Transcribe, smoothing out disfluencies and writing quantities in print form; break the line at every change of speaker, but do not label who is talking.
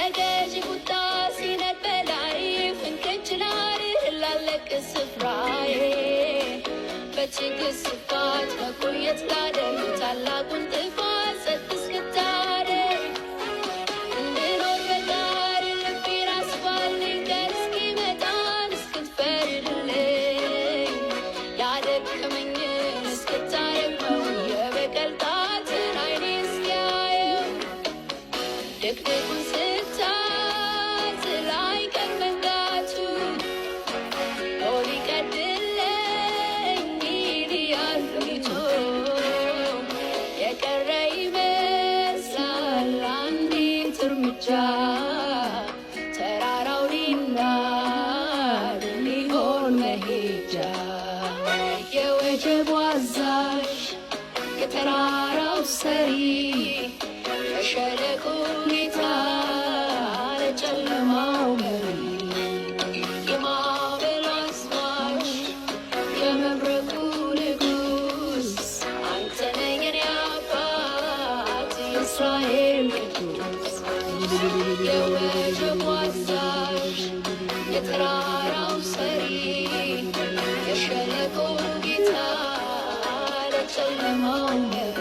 የገዢ ቁጣ ሲነድ በላይ ፍንክች ላርህ ላለቅ ስፍራዬ በችግር ስፋት መቆየት ላደርግ ታላቁን ጥፋት ጸጥ እስክታደርግ እንድኖር በጋር ልቤን አስፋልኝ ቀን እስኪመጣን እስክትፈርድልኝ ያደከመኝን እስክታረግመው የበቀል ጣትን አይኔ እስኪያየው ድቅድቁን ስታዝል አይቀር መንጋቱ ሊቀድለኝ ይልያል ፊቱ የቀረ ይመስላል አንዲት እርምጃ ተራራው ሊናድ ሊሆን መሄጃ የወጀቡ አዛዥ የተራራው ሰሪ የሸለቆ ጌታ ለጨለማው መሪ የማዕበሉ አስማሽ የመብረቁ ንጉሥ አንተ ነህ የኔ አባት የእስራኤል ቅዱስ የወጀቡ አዛዥ የተራራው ሰሪ የሸለቆ ጌታ ለጨለማው መሪ